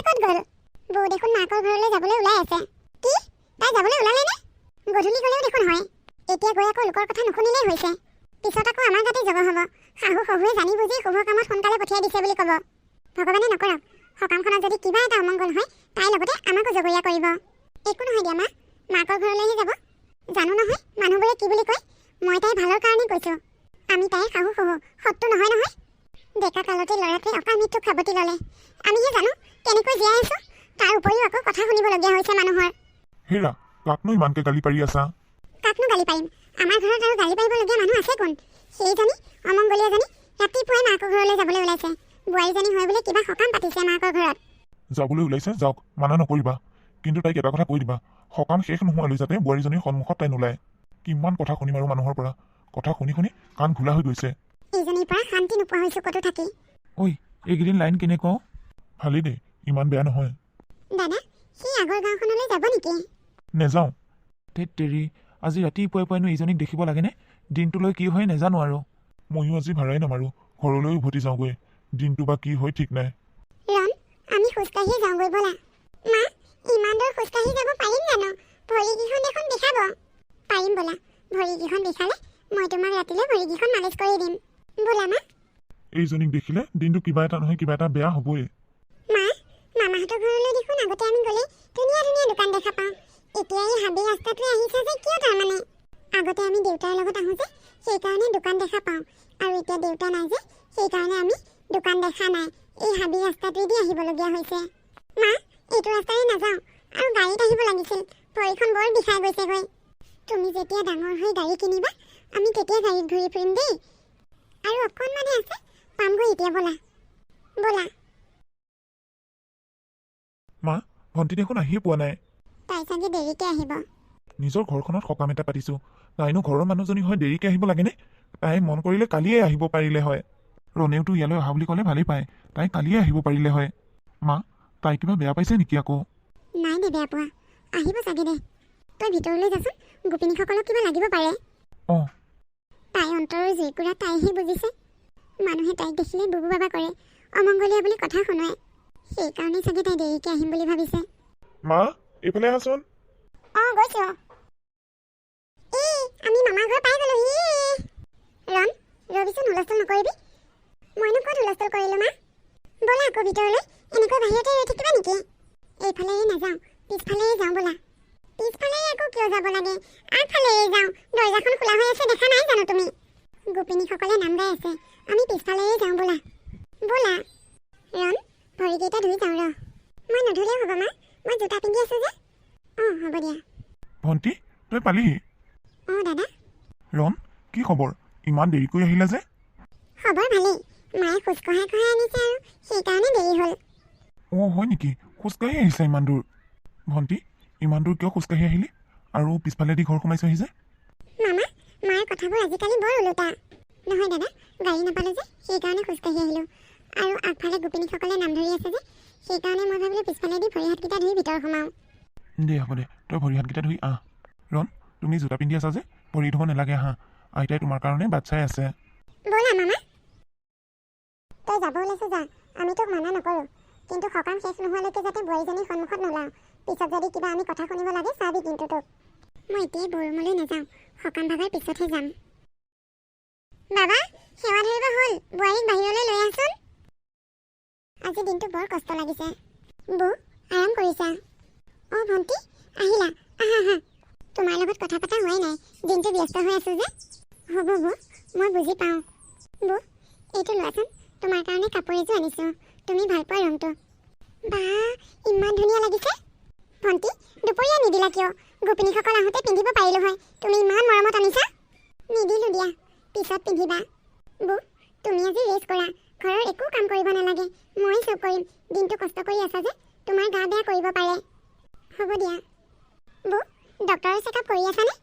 ক'ত গ'ল? বৌ দেখোন মাকৰ ঘৰলৈ যাবলৈ ওলাই আছে। কি তাই যাবলৈ ওলালে নে? গধূলি গ'লেও দেখোন হয়। এতিয়া গৈ আকৌ লোকৰ কথা নুশুনিলেই হৈছে। পিছত আকৌ আমাৰ গাতে জগৰ হ'ব। শাহু শহুৱে জানি বুজি শুভ কামত সোনকালে পঠিয়াই দিছে বুলি ক'ব। ভগৱানে নকৰক, সকামখনত যদি কিবা এটা অমংগল হয় তাইৰ লগতে আমাকো জগৰীয়া কৰিব। একো নহয় দিয়া মা, মাকৰ ঘৰলৈহে যাব। জানো নহয় মানুহবোৰে কি বুলি কয়, মই তাইৰ ভালৰ কাৰণে কৈছোঁ। আমি তাইৰ শাহু শহু, শত্ৰু নহয় নহয়। ডেকা কালতে ল'ৰাটোৱে অকাল মৃত্যুক সাৱটি ল'লে। আমিহে জানো কেনেকৈ জীয়াই আছোঁ। তাৰ উপৰিও আকৌ কথা শুনিবলগীয়া হৈছে মানুহৰ। হেৰা, কাকনো ইমানকে গালি পাৰি আছা? কাকনো গালি পাৰিম? আমাৰ ঘৰত আৰু গালি পাৰিবলগীয়া মানুহ আছে কোন? সেইজনী অমংগলীয়াজনী ৰাতিপুৱাই মাকৰ ঘৰলৈ যাবলৈ ওলাইছে। বোৱাৰীজনী হয় বোলে কিবা সকাম পাতিছে মাকৰ ঘৰত। যাবলৈ ওলাইছে যাওক, মানা নকৰিবা। কিন্তু তাইক এটা কথা কৈ দিবা, সকাম শেষ নোহোৱালৈ যাতে বোৱাৰীজনীৰ সন্মুখত তাই নোলায়। কিমান কথা শুনিম আৰু মানুহৰ পৰা। কথা শুনি শুনি কাণ ঘোলা হৈ গৈছে। এইজনীৰ পৰা শান্তি নোপোৱা হৈছোঁ ক'তো থাকি। ঐ, এইকেইদিন লাইন কেনেকুৱা? ভালেই দেই, ইমান বেয়া নহয়। দাদা, সি আগৰ গাঁওখনলৈ যাব নেকি? নেযাওঁ। ধেত তেৰি, আজি ৰাতিপুৱাই পুৱাইনো এইজনীক দেখিব লাগেনে? দিনটোলৈ কি হয় নেজানো আৰু। ময়ো আজি ভাড়াই নামাৰোঁ, ঘৰলৈ উভতি যাওঁগৈ। দিনটো বা কি হয় ঠিক নাই। ৰন, আমি খোজকাঢ়ি যাওঁগৈ ব'লা। মা, ইমান দূৰ খোজকাঢ়ি যাব পাৰিম জানো? ভৰিকেইখন দেখোন বিষাব। পাৰিম ব'লা, ভৰিকেইখন বিষালে মই তোমাক ৰাতিলৈ ভৰিকেইখন মালিচ কৰি দিম। ব'লা মা। এইজনীক দেখিলে দিনটো কিবা এটা নহয় কিবা এটা বেয়া হ'বই। মা, মামাহঁতৰ ঘৰলৈ দেখোন আগতে আমি গ'লে ধুনীয়া ধুনীয়া দোকান দেখা পাওঁ। এতিয়া এই হাবি ৰাস্তাটোৱে আহিছে যে কিয় তাৰমানে? আগতে আমি দেউতাৰ লগত আহোঁ যে সেইকাৰণে দোকান দেখা পাওঁ, আৰু এতিয়া দেউতা নাই যে সেইকাৰণে আমি দোকান দেখা নাই। এই হাবি ৰাস্তাটোৱেদি আহিবলগীয়া হৈছে। মা, এইটো ৰাস্তাৰে নাযাওঁ, আৰু গাড়ীত আহিব লাগিছিল। ভৰিখন বৰ বিষাই গৈছেগৈ। তুমি যেতিয়া ডাঙৰ হৈ গাড়ী কিনিবা আমি তেতিয়া গাড়ীত ঘূৰি ফুৰিম দেই। আৰু অকণমানহে আছে, পামগৈ এতিয়া। ব'লা ব'লা। মা, ভণ্টি দেখোন আহিয়ে পোৱা নাই। তাই চাগে দেৰিকৈ আহিব। নিজৰ ঘৰখনত সকাম এটা পাতিছোঁ, তাইনো ঘৰৰ মানুহজনী হয় দেৰিকৈ আহিব লাগেনে? তাই মন কৰিলে কালিয়ে আহিব পাৰিলে হয়। ৰণেওতো ইয়ালৈ অহা বুলি ক'লে ভালেই পায়, তাই কালিয়ে আহিব পাৰিলে হয়। মা, তাই কিবা বেয়া পাইছে নেকি আকৌ? নাই দে বেয়া পোৱা, আহিব চাগে দে। তই ভিতৰলৈ যাচোন, গোপিনীসকলক কিবা লাগিব পাৰে। অঁ। তাই অন্তৰৰ জুইকুৰা তাইহে বুজিছে। মানুহে তাইক দেখিলে বুবু বাবা কৰে, অমংগলীয়া বুলি কথা শুনোৱায়। সেইকাৰণে চাগে তাই দেৰিকৈ আহিম বুলি ভাবিছে। মা, এইফালে আহাচোন। অঁ, গৈছোঁ। আমি মামাৰ ঘৰ পাই গ'লোহি। ৰন, ৰবিচোন, হুলস্থুল নকৰিবি। মইনো ক'ত হুলস্থুল কৰিলোঁ মা? ব'লা আকৌ ভিতৰলৈ। এনেকৈ বাহিৰতে ৰৈ থাকিবা নেকি? এইফালেৰে নাযাওঁ, পিছফালেৰে যাওঁ ব'লা। পিছফালেৰে আকৌ কিয় যাব লাগে? আগফালেৰে যাওঁ। দৰ্জাখন খোলা হৈ আছে, দেখা নাই জানো তুমি? গোপিনীসকলে নাম গাই আছে, আমি পিছফালেৰে যাওঁ ব'লা। ব'লা। ৰন, ভৰিকেইটা ধুই যাওঁ ৰ। মই নধুলেও হ'ব মা, মই জোতা পিন্ধি আছোঁ যে। অঁ, হ'ব দিয়া। ভণ্টি, তই পালিহি? অঁ দাদা। ৰন, কি খবৰ? ইমান দেৰিকৈ আহিলা যে? খবৰ ভালেই, মায়ে খোজ কঢ়াই কঢ়াই আনিছে আৰু সেইকাৰণে দেৰি হ'ল। অঁ, হয় নেকি? খোজকাঢ়ি আহিছা ইমান দূৰ? ভণ্টি, ইমান দূৰ কিয় খোজকাঢ়ি আহিলি? আৰু পিছফালেদি ঘৰ সোমাইছহি যে? মামা, মাৰ কথাবোৰ আজিকালি বৰ ওলোটা। নহয় দাদা, গাড়ী নাপালোঁ যে সেইকাৰণে খোজকাঢ়ি আহিলোঁ। আৰু আগফালে গোপিনীসকলে নাম ধৰি আছে যে সেইকাৰণে মই ভাবিলোঁ পিছফালেদি ভৰি হাতকেইটা ধুই ভিতৰ সোমাওঁ। দে হ'ব দে, তই ভৰি হাতকেইটা ধুই আহ। ৰন, তুমি জোতা পিন্ধি আছা যে ভৰি ধুব নালাগে, আহা। আইতাই তোমাৰ কাৰণে বাট চাই আছে। ব'লা মামা। তই যাব ওলাইছ যা, আমি তোক মানা নকৰোঁ। কিন্তু সকাম শেষ নোহোৱালৈকে যাতে বোৱাৰীজনীৰ সন্মুখত নোলাওঁ। পিছত যদি কিবা আমি কথা শুনিব লাগে চাবি কিন্তু তোক। মই এতিয়াই বৰমলৈ নাযাওঁ, সকাম ভাগৰ পিছতহে যাম। বাবা, সেৱা ধৰিব হ'ল, বোৱাৰীক বাহিৰলৈ লৈ আহচোন। আজি দিনটো বৰ কষ্ট লাগিছে। বৌ, আৰাম কৰিছা? অঁ ভণ্টি, আহিলা? আহা আহা। তোমাৰ লগত কথা পতা হোৱাই নাই, দিনটো ব্যস্ত হৈ আছোঁ যে। হ'ব বৌ, মই বুজি পাওঁ। বৌ, এইটো লোৱাচোন, তোমাৰ কাৰণে কাপোৰ এযোৰ আনিছোঁ, তুমি ভাল পোৱা ৰংটো। বা, ইমান ধুনীয়া লাগিছে। ভণ্টি, দুপৰীয়া নিদিলা কিয়? গোপিনীসকল আহোঁতে পিন্ধিব পাৰিলোঁ হয়, তুমি ইমান মৰমত আনিছা। নিদিলোঁ দিয়া, পিছত পিন্ধিবা। বৌ, তুমি আজি ৰেষ্ট কৰা, ঘৰৰ একো কাম কৰিব নালাগে, মই চব কৰিম। দিনটো কষ্ট কৰি আছা যে তোমাৰ গা বেয়া কৰিব পাৰে। হ'ব দিয়া। বৌ, ডক্টৰৰ চেকআপ কৰি আছানে?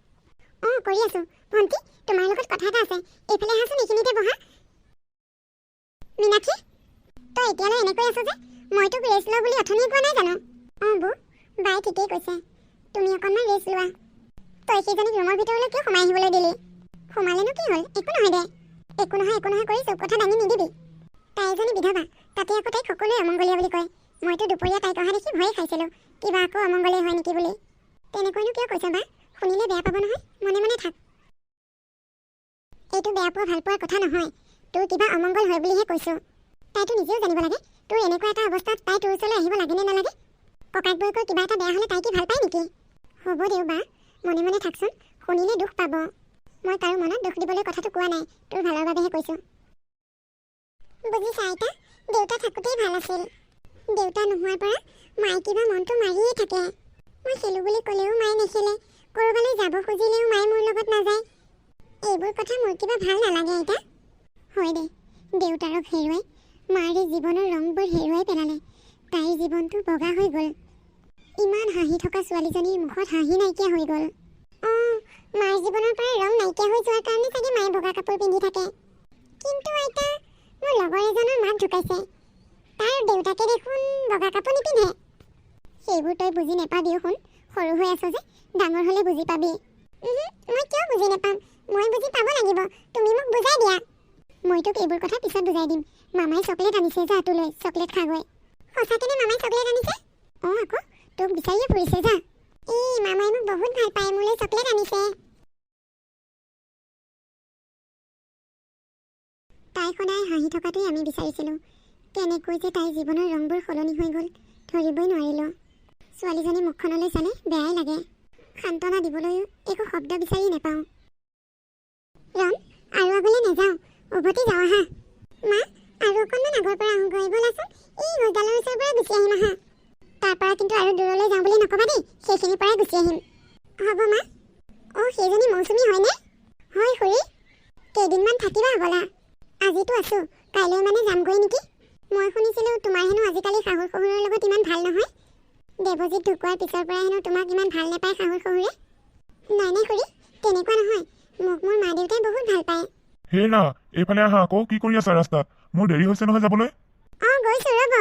অঁ, কৰি আছোঁ। ভণ্টি, তোমাৰ লগত কথা এটা আছে, এইফালে আহাচোন, এইখিনিতে বহা। মীনাক্ষী, তই এতিয়ালৈ এনেকৈ আছ যে? মই তোক ৰেষ্ট লোৱা বুলি অথনিয়ে কোৱা নাই জানো? অঁ বৌ, বাই ঠিকেই কৈছে, তুমি অকণমান ৰেষ্ট লোৱা। তই সেইজনীক ৰুমৰ ভিতৰলৈ কিয় সোমাই আহিবলৈ দিলি? সোমালেনো কি হ'ল? একো নহয় দে। একো নহয় কৰি চব কথা দাঙি নিদিবি। তাই এজনী বিধৱা, তাতে আকৌ তাইক সকলোৱে অমংগলীয়া বুলি কয়। মইতো দুপৰীয়া তাইক অহা দেখি ভয়ে খাইছিলোঁ কিবা আকৌ অমংগলেই হয় নেকি বুলি। তেনেকৈনো কিয় কৈছা বা? শুনিলে বেয়া পাব নহয়, মনে মনে থাক। এইটো বেয়া পোৱা ভাল পোৱাৰ কথা নহয়, তোৰ কিবা অমংগল হয় বুলিহে কৈছোঁ। তাইতো নিজেও জানিব লাগে তোৰ এনেকুৱা এটা অৱস্থাত তাই তোৰ ওচৰলৈ আহিব লাগে নে নালাগে। ককাক বৌকৰ কিবা এটা বেয়া হ'লে তাই কি ভাল পায় নেকি? হ'ব দেও বা, মনে মনে থাকচোন, শুনিলে দুখ পাব। মই কাৰো মনত দুখ দিবলৈ কথাটো কোৱা নাই, তোৰ ভালৰ বাবেহে কৈছোঁ। বুজিছা আইতা, দেউতা থাকোঁতেই ভাল আছিল। দেউতা নোহোৱাৰ পৰা মায়ে কিবা মনটো মাৰিয়েই থাকে। মই খেলোঁ বুলি ক'লেও মায়ে নেখেলে, ক'ৰবালৈ যাব খুজিলেও মায়ে মোৰ লগত নাযায়। এইবোৰ কথা মোৰ কিবা ভাল নালাগে আইতা। হয় দে, দেউতাৰক হেৰুৱাই মাৰ জীৱনৰ ৰংবোৰ হেৰুৱাই পেলালে। তাইৰ জীৱনটো বগা হৈ গ'ল। ইমান হাঁহি থকা ছোৱালীজনীৰ মুখত হাঁহি নাইকিয়া হৈ গ'ল। অঁ, মাৰ জীৱনৰ পৰা ৰং নাইকিয়া হৈ যোৱাৰ কাৰণে চাগে মায়ে বগা কাপোৰ পিন্ধি থাকে। কিন্তু আইতা, মোৰ লগৰ এজনৰ মাক ঢুকাইছে, তাৰ দেউতাকে দেখোন বগা কাপোৰ নিপিন্ধে। সেইবোৰ তই বুজি নাপাবিও শুন, সৰু হৈ আছ যে, ডাঙৰ হ'লে বুজি পাবি। মই কিয় বুজি নাপাম? মই বুজি পাব লাগিব, তুমি মোক বুজাই দিয়া। মই তোক এইবোৰ কথা পিছত বুজাই দিম। মামাই চকলেট আনিছে, যা তোলৈ চকলেট খাগৈ। সঁচাকেনে মামাই চকলেট আনিছে? অঁ আকৌ, তোক বিচাৰিয়ে ফুৰিছে, যা। মামাই মোক বহুত ভাল পায়, মোলৈ চকলেট আনিছে। তাই সদায় হাঁহি থকাটোৱেই আমি বিচাৰিছিলোঁ। কেনেকৈ যে তাইৰ জীৱনৰ ৰংবোৰ সলনি হৈ গ'ল ধৰিবই নোৱাৰিলোঁ। ছোৱালীজনী মুখখনলৈ চালে বেয়াই লাগে। সান্তনা দিবলৈও একো শব্দ বিচাৰি নাপাওঁ। ৰন, আৰু আগলৈ নাযাওঁ, উভতি যাওঁ আহা। মা, আৰু অকণমান আগৰ পৰা আহোঁগৈ, ব'লাচোন। গছডালৰ ওচৰৰ পৰা গুচি আহিম আহা। তাৰ পৰা কিন্তু আৰু দূৰলৈ যাওঁ বুলি নক'বা দেই, সেইখিনিৰ পৰাই গুচি আহিম। হ'ব মা। অঁ, সেইজনী মৌচুমী হয়নে? হয় খুৰী। কেইদিনমান থাকিবা হ'বলা। আজিতো আছোঁ, কাইলৈ মানে যামগৈ নেকি। মই শুনিছিলোঁ তোমাৰ হেনো আজিকালি শাহুৰ শহুৰৰ লগত ইমান ভাল নহয়। দেৱজিত ঢুকোৱাৰ পিছৰ পৰা হেনো তোমাক ইমান ভাল নাপায় শাহুৰ শহুৰে। নাই নাই খুৰী, তেনেকুৱা নহয়। মোক মোৰ মা দেউতাই বহুত ভাল পায়। হে না, এইফালে আহা আকৌ। কি কৰি আছা ৰাস্তাত? মোৰ দেৰি হৈছে নহয় যাবলৈ। অঁ, গৈছোঁ ৰ'ব।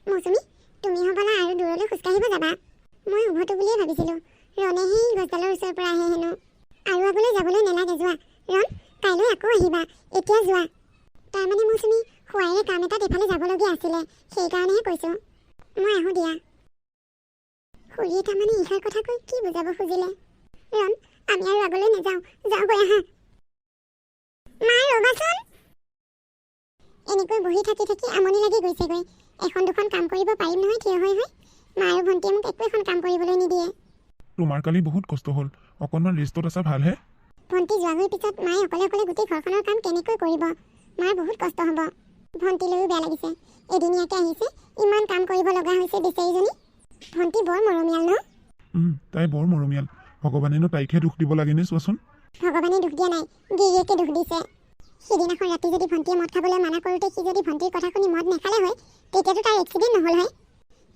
মৌচুমী, তুমি হ'বলা আৰু দূৰলৈ খোজকাঢ়িব যাবা। মই উভতো বুলিয়ে ভাবিছিলোঁ। ৰনে সেই গছডালৰ ওচৰৰ পৰা আহে হেনো। আৰু আগলৈ যাবলৈ নালাগে, যোৱা। ৰন, কাইলৈ আকৌ আহিবা, এতিয়া যোৱা। তাৰমানে মৌচুমী, খুৱাইৰে কাম এটাত এইফালে যাবলগীয়া আছিলে, সেইকাৰণেহে কৈছোঁ। মই আহোঁ দিয়া। খুৰীয়ে তাৰমানে ইষাৰ কথা কৈ কি বুজাব খুজিলে? ৰন, আমি আৰু আগলৈ নাযাওঁ, যাওঁগৈ আহা। মা ৰ'বাচোন। এনেকৈ বহি থাকি থাকি আমনি লাগি গৈছেগৈ। এখন দুখন কাম কৰিব পাৰিম নহয় থিয় হৈ হৈ। মা আৰু ভণ্টিয়ে মোক একো এখন কাম কৰিবলৈ নিদিয়ে। তোমাৰ কালি বহুত কষ্ট হ'ল, অকণমান ৰেষ্টত আছা ভালহে। ভণ্টি যোৱা হৈ পিছত মায়ে অকলে অকলে গোটেই ঘৰখনৰ কাম কেনেকৈ কৰিব? মাৰ বহুত কষ্ট হ'ব। ভণ্টিলৈও বেয়া লাগিছে, এদিনীয়াকৈ আহিছে, ইমান কাম কৰিব লগা হৈছে বেচেৰীজনী। ভণ্টি বৰ মৰমীয়াল ন? তাই বৰ মৰমীয়াল। ভগৱানেনো তাইকহে দুখ দিব লাগেনে চোৱাচোন। ভগৱানে দুখ দিয়া নাই, গিৰিয়েকে দুখ দিছে। সিদিনাখন ৰাতি যদি ভণ্টিয়ে মদ খাবলৈ মানা কৰোঁতে সি যদি ভণ্টিৰ কথা শুনি মদ নেখালে হয়, তেতিয়াতো তাৰ এক্সিডেণ্ট নহ'ল হয়।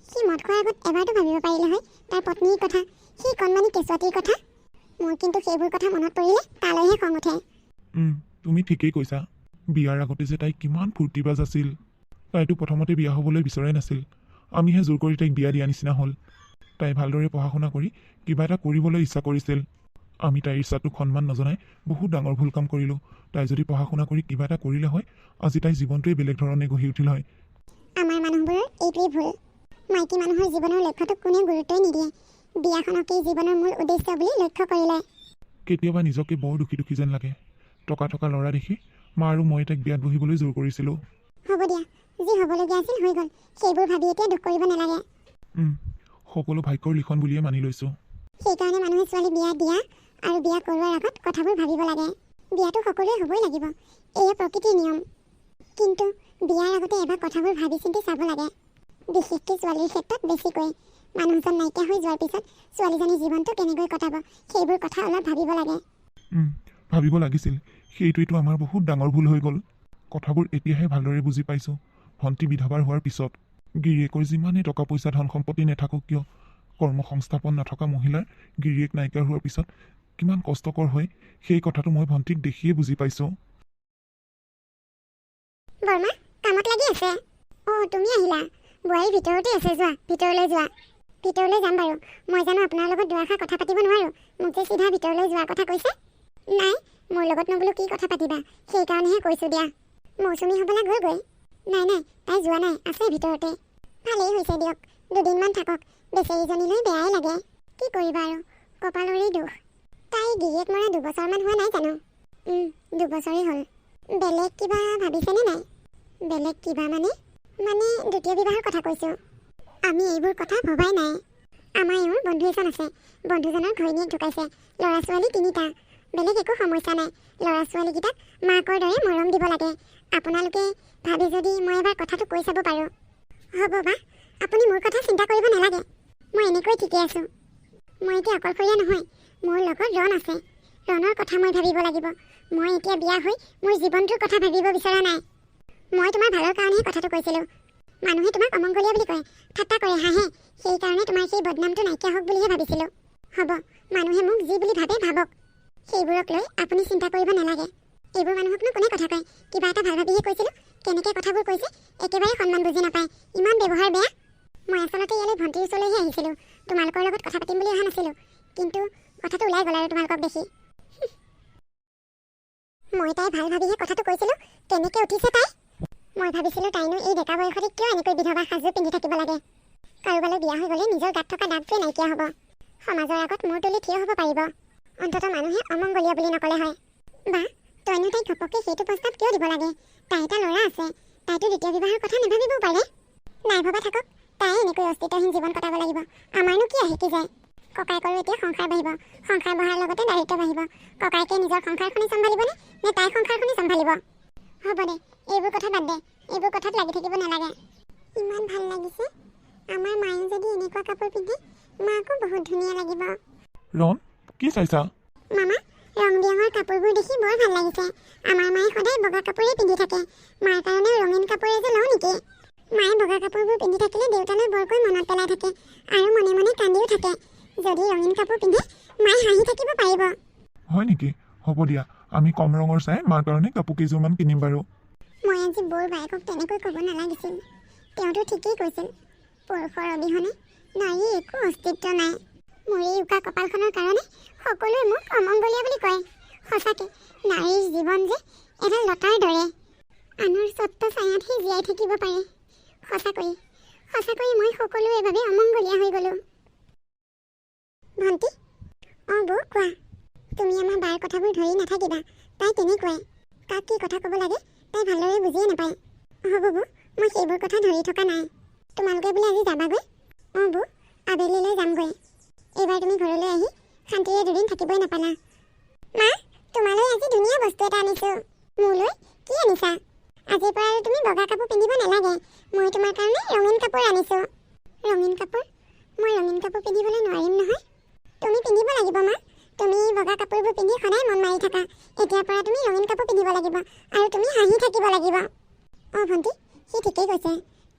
সি মদ খোৱাৰ আগত এবাৰতো ভাবিব পাৰিলে হয় তাৰ পত্নীৰ কথা, সি কণমানি কেঁচুৱাটিৰ কথা। মোৰ কিন্তু সেইবোৰ কথা মনত পৰিলে তালৈহে খং উঠে। তুমি ঠিকেই কৈছা। বিয়াৰ আগতে যে তাই কিমান ফূৰ্তিবাজ আছিল। তাইতো প্ৰথমতে বিয়া হ'বলৈ বিচৰাই নাছিল, আমিহে জোৰ কৰি তাইক বিয়া দিয়া নিচিনা হ'ল। তাই ভালদৰে পঢ়া শুনা কৰি কিবা এটা কৰিবলৈ ইচ্ছা কৰিছিল। আমি তাইৰ ইচ্ছাটোক সন্মান নজনাই বহুত ডাঙৰ ভুল কাম কৰিলোঁ। তাই যদি পঢ়া শুনা কৰি কিবা এটা কৰিলে হয়, আজি তাইৰ জীৱনটোৱেই বেলেগ ধৰণে গঢ়ি উঠিল হয়। আমাৰ মানুহবোৰৰ এইটোৱেই ভুল। মাইকী মানুহৰ জীৱনৰ লক্ষ্যটোক কোনেও গুৰুত্বই নিদিয়ে। বিয়াখনকেই জীৱনৰ মূল উদ্দেশ্য বুলি লক্ষ্য কৰিলে। কেতিয়াবা নিজকে বৰ দুখী দুখী যেন লাগে। টকা থকা ল'ৰা দেখি মা আৰু মই তাইক বিয়াত বহিবলৈ জোৰ কৰিছিলোঁ। হ'ব দিয়া, যি হ'বলগীয়া আছিল হৈ গ'ল, সেইবোৰ ভাবি এতিয়া দুখ কৰিব নালাগে। সকলো ভাগ্যৰ লিখন বুলিয়ে মানি লৈছোঁ। সেইকাৰণে মানুহে ছোৱালী বিয়া দিয়া আৰু বিয়া কৰোৱাৰ আগত কথাবোৰ ভাবিব লাগে। বিয়াটো সকলোৱে হ'বই লাগিব, এয়া প্ৰকৃতিৰ নিয়ম। কিন্তু বিয়াৰ আগতে এবাৰ কথাবোৰ ভাবি চিন্তি চাব লাগে। বিশেষকৈ ছোৱালীৰ ক্ষেত্ৰত বেছিকৈ। মানুহজন নাইকিয়া হৈ যোৱাৰ পিছত ছোৱালীজনীৰ জীৱনটো কেনেকৈ কটাব, সেইবোৰ কথা অলপ ভাবিব লাগে। ভাবিব লাগিছিল, সেইটোৱেতো আমাৰ বহুত ডাঙৰ ভুল হৈ গ'ল। কথাবোৰ এতিয়াহে ভালদৰে বুজি পাইছোঁ। ভণ্টি বিধৱাৰ হোৱাৰ পিছত গিৰিয়েকৰ যিমানেই টকা পইচা ধন সম্পত্তি নাথাকক কিয়, কৰ্ম সংস্থাপন নথকা মহিলাৰ গিৰিয়েক নাইকিয়া হোৱাৰ পিছত কিমান কষ্টকৰ হয়, সেই কথাটো মই ভণ্টিক দেখিয়ে বুজি পাইছোঁ। বৰমা, কামত লাগি আছে? অঁ, তুমি আহিলা। বোৱাৰী ভিতৰতে আছে, যোৱা ভিতৰলৈ যোৱা। ভিতৰলৈ যাম বাৰু। মই জানো আপোনাৰ লগত দুআষাৰ কথা পাতিব নোৱাৰোঁ, মোক যে চিধা ভিতৰলৈ যোৱাৰ কথা কৈছে। নাই, মোৰ লগতনো বোলো কি কথা পাতিবা, সেইকাৰণেহে কৈছোঁ দিয়া। মৌচুমী হ'বলা গ'লগৈ। নাই নাই, তাই যোৱা নাই, আছে ভিতৰতে। ভালেই হৈছে দিয়ক, দুদিনমান থাকক। বেচেৰীজনীলৈ বেয়াই লাগে। কি কৰিবা আৰু, কপালৰেই দুখ। তাই গিৰিয়েক মৰা 2 বছৰমান হোৱা নাই জানো? 2 বছৰেই হ'ল। বেলেগ কিবা ভাবিছেনে নাই? বেলেগ কিবা মানে দ্বিতীয় বিবাহৰ কথা কৈছোঁ। আমি এইবোৰ কথা ভবাই নাই। আমাৰ এওঁৰ বন্ধু এজন আছে। বন্ধুজনৰ ঘৈণীয়েক ঢুকাইছে, ল'ৰা ছোৱালী 3টা। বেলেগ একো সমস্যা নাই। ল'ৰা ছোৱালীকেইটাক মাকৰ দৰে মৰম দিব লাগে। আপোনালোকে ভাবি যদি মই এবাৰ কথাটো কৈ চাব পাৰোঁ। হ'ব বা, আপুনি মোৰ কথা চিন্তা কৰিব নালাগে। মই এনেকৈ ঠিকে আছোঁ। মই এতিয়া অকলশৰীয়া নহয়, মোৰ লগত ৰণ আছে। ৰণৰ কথা মই ভাবিব লাগিব। মই এতিয়া বিয়া হৈ মোৰ জীৱনটোৰ কথা ভাবিব বিচৰা নাই। মই তোমাৰ ভালৰ কাৰণেহে কথাটো কৈছিলোঁ। মানুহে তোমাক অমংগলীয়া বুলি কয়, ঠাট্টা কৰে, হাঁহে। সেইকাৰণে তোমাৰ সেই বদনামটো নাইকিয়া হওক বুলিহে ভাবিছিলোঁ। হ'ব, মানুহে মোক যি বুলি ভাবে ভাবক। সেইবোৰক লৈ আপুনি চিন্তা কৰিব নালাগে। এইবোৰ মানুহকনো কোনে কথা কয়? কিবা এটা ভাল ভাবিহে কৈছিলোঁ। কেনেকৈ কথাবোৰ কৈছে, একেবাৰে সন্মান বুজি নাপায়। ইমান ব্যৱহাৰ বেয়া। মই আচলতে ইয়ালৈ ভণ্টিৰ ওচৰলৈহে আহিছিলোঁ। তোমালোকৰ লগত কথা পাতিম বুলি অহা নাছিলোঁ। কিন্তু কথাটো ওলাই গ'ল আৰু তোমালোকক দেখি। মই তাই ভাল ভাবিহে কথাটো কৈছিলোঁ। কেনেকৈ উঠিছে তাই! মই ভাবিছিলোঁ তাইনো এই ডেকা বয়সতে কিয় এনেকৈ বিধৱা সাজযোৰ পিন্ধি থাকিব লাগে। কাৰোবালৈ বিয়া হৈ গ'লে নিজৰ গাত থকা দাগটোৱে নাইকিয়া হ'ব। সমাজৰ আগত মূৰ তুলি থিয় হ'ব পাৰিব। অন্ততঃ মানুহে অমংগলীয়া বুলি নক'লে হয়। বা, তইনো তাইক ঘপককৈ সেইটো প্ৰস্তাৱ কিয় দিব লাগে? তাই এটা ল'ৰা আছে। তাইতো দ্বিতীয় বিবাহৰ কথা নাভাবিবও পাৰে। নাই ভবা থাকক। তাই এনেকৈ অস্তিত্বহীন জীৱন কটাব লাগিব। আমাৰনো কি আহে কি যায়? ককায়েকৰো এতিয়া সংসাৰ বাঢ়িব। সংসাৰ বঢ়াৰ লগতে দায়িত্ব বাঢ়িব। ককায়েকে নিজৰ সংসাৰখনি চম্ভালিবনে, নে তাইৰ সংসাৰখনি চম্ভালিব? হ'ব দে, এইবোৰ কথা বাদ দে। এইবোৰ কথাত লাগি থাকিব নালাগে। ইমান ভাল লাগিছে। আমাৰ মায়ে যদি এনেকুৱা কাপোৰ পিন্ধে, মাকো বহুত ধুনীয়া লাগিব। ৰণ, কি চাইছা? মামা, ৰং বিৰঙৰ কাপোৰবোৰ দেখি বৰ ভাল লাগিছে। আমাৰ মায়ে সদায় বগা কাপোৰেই পিন্ধি থাকে। মাৰ কাৰণে ৰঙীন কাপোৰ এযোৰ লওঁ নেকি? মায়ে বগা কাপোৰবোৰ পিন্ধি থাকিলে দেউতালৈ বৰকৈ মনত পেলাই থাকে আৰু মনে মনে কান্দিও থাকে। যদি ৰঙীন কাপোৰ পিন্ধে, মায়ে হাঁহি থাকিব পাৰিব। হয় নেকি? হ'ব দিয়া, আমি কম ৰঙৰ চাই মাৰ কাৰণে কাপোৰ কেইযোৰমান কিনিম বাৰু। মই আজি বৰ বায়েকক তেনেকৈ ক'ব নালাগিছিল। তেওঁতো ঠিকেই কৈছিল। পুৰুষৰ অবিহনে নাৰীৰ একো অস্তিত্ব নাই। মোৰ এই উকা কপালখনৰ কাৰণে সকলোৱে মোক অমংগলীয়া বুলি কয়। সঁচাকৈ নাৰীৰ জীৱন যে এডাল লতাৰ দৰে। আনৰ স্বত্ব ছায়াতহে জীয়াই থাকিব পাৰে। সঁচাকৈ মই সকলোৰে বাবে অমংগলীয়া হৈ গ'লোঁ। ভণ্টি, বৌ কোৱা। তুমি আমাৰ বাৰ কথাবোৰ ধৰি নাথাকিবা। তাই তেনেকুৱাই। কাক কি কথা ক'ব লাগে তাই ভালদৰে বুজিয়ে নাপায়। হ'ব বৌ, মই সেইবোৰ কথা ধৰি থকা নাই। তোমালোকে বোলে আজি যাবাগৈ? বৌ, আবেলিলৈ যামগৈ। এইবাৰ তুমি ঘৰলৈ আহি শান্তিৰে দুদিন থাকিবই নাপালা। মা, তোমালৈ আজি ধুনীয়া বস্তু এটা আনিছোঁ। মোলৈ কি আনিছা? আজিৰ পৰা আৰু তুমি বগা কাপোৰ পিন্ধিব নালাগে। মই তোমাৰ কাৰণে ৰঙীন কাপোৰ আনিছোঁ। ৰঙীন কাপোৰ? মই ৰঙীন কাপোৰ পিন্ধিবলৈ নোৱাৰিম নহয়। তুমি পিন্ধিব লাগিব মা। তুমি বগা কাপোৰবোৰ পিন্ধি সদায় মন মাৰি থাকা। এতিয়াৰ পৰা তুমি ৰঙীন কাপোৰ পিন্ধিব লাগিব আৰু তুমি হাঁহি থাকিব লাগিব। ভণ্টি, সি ঠিকেই কৈছে।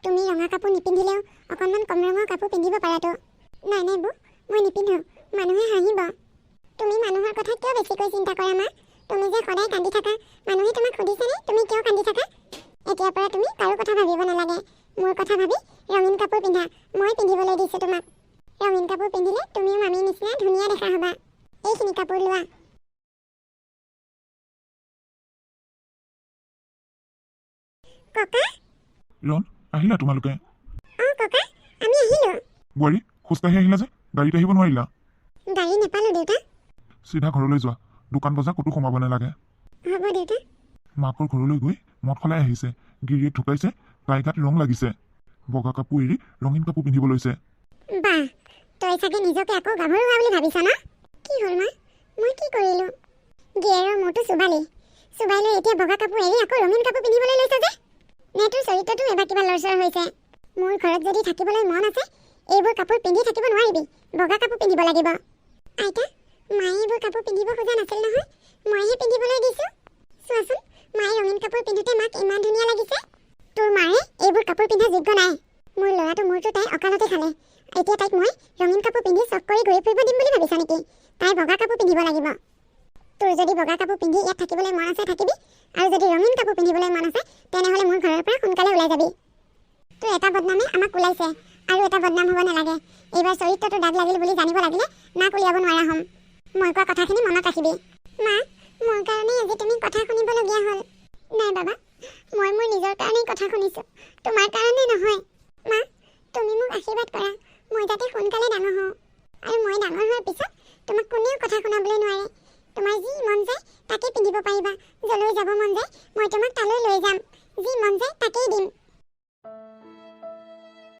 তুমি ৰঙা কাপোৰ নিপিন্ধিলেও অকণমান কম ৰঙৰ কাপোৰ পিন্ধিব পাৰাতো। নাই বৌ, মই নিপিন্ধোঁ। মানুহে হাঁহিব। তুমি মানুহৰ কথা কিয় বেছিকৈ চিন্তা কৰা মা? তুমি যে সদায় কান্দি থাকা। মানুহে তোমাক সুধিছেনে তুমি কিয় কান্দি থাকা? এতিয়াৰ পৰা তুমি কাৰো কথা ভাবিব নালাগে। মোৰ কথা ভাবি ৰঙীন কাপোৰ পিন্ধা। মই পিন্ধিবলৈ দিছোঁ তোমাক। ৰঙীন কাপোৰ পিন্ধিলে তুমিও মামীৰ নিচিনা ধুনীয়া দেখা হ'বা। এইখিনি কাপোৰ লোৱা। ককা? ৰণ, আহিলা তোমালোকে? ককা, আমি আহিলোঁ। বোৱাৰী, খোজকাঢ়ি আহিলা যে? গাড়ীত আহিব নোৱাৰিলা? গাড়ী নাপালোঁ দেউতা। চিধা ঘৰলৈ যোৱা। দোকান বজাৰ ক'তো সোমাব নালাগে। হ'ব দেউতা। মাকৰ ঘৰলৈ গৈ মদ সলাই আহিছে। গিৰিয়েক ঢুকাইছে, তাইৰ গাত ৰং লাগিছে। বগা কাপোৰ এৰি ৰঙীন কাপোৰ পিন্ধিব লৈছে। বাহ, তই চাগে নিজকে আকৌ গাভৰু হোৱা বুলি ভাবিছা না? কি হ'ল মা? মই কি কৰিলোঁ? গিয়েৰৰ মোৰটো চুবাই লৈ এতিয়া বগা কাপোৰ এৰি আকৌ ৰঙীন কাপোৰ পিন্ধিবলৈ লৈছে যে? নে তোৰ চৰিত্ৰটো এবাৰ কিবা লৰচৰ হৈছে? মোৰ ঘৰত যদি থাকিবলৈ মন আছে, এইবোৰ কাপোৰ পিন্ধি থাকিব নোৱাৰিবি। বগা কাপোৰ পিন্ধিব লাগিব। আইতা, মায়ে এইবোৰ কাপোৰ পিন্ধিব খোজা নাছিল নহয়। মইহে পিন্ধিবলৈ দিছোঁ। চোৱাচোন, মায়ে ৰঙীন কাপোৰ পিন্ধোতে মাক ইমান ধুনীয়া লাগিছে। তোৰ মায়ে এইবোৰ কাপোৰ পিন্ধা যোগ্য নাই। মোৰ ল'ৰাটো মোৰটো তাই অকালতে খালে। এতিয়া তাইক মই ৰঙীন কাপোৰ পিন্ধি চখ কৰি ঘূৰি ফুৰিব দিম বুলি ভাবিছা নেকি? তাই বগা কাপোৰ পিন্ধিব লাগিব। তোৰ যদি বগা কাপোৰ পিন্ধি ইয়াত থাকিবলৈ মন আছে থাকিবি, আৰু যদি ৰঙীন কাপোৰ পিন্ধিবলৈ মন আছে তেনেহ'লে মোৰ ঘৰৰ পৰা সোনকালে ওলাই যাবি। তোৰ এটা বদনামে আমাক ওলাইছে, আৰু এটা বদনাম হ'ব নালাগে। এইবাৰ চৰিত্ৰটো দাগ লাগিল বুলি জানিব লাগিলে নাক উলিয়াব নোৱাৰা হ'ম। মই কোৱা কথাখিনি মনত ৰাখিবি। মা, মোৰ কাৰণেই আজি তুমি কথা শুনিবলগীয়া হ'ল। নাই বাবা, মই মোৰ নিজৰ কাৰণেই কথা শুনিছোঁ, তোমাৰ কাৰণে নহয়। মা, আশীৰ্বাদ কৰা মই যাতে সোনকালে ডাঙৰ হওঁ আৰু মই ডাঙৰ হোৱাৰ পিছত তোমাক কোনেও কথা শুনাবলৈ নোৱাৰে তোমাৰ যি মন যায় তাকে পিন্ধিব পাৰিবা যলৈ যাব মন যায় মই তোমাক তালৈ লৈ যাম যি মন যায় তাকেই দিম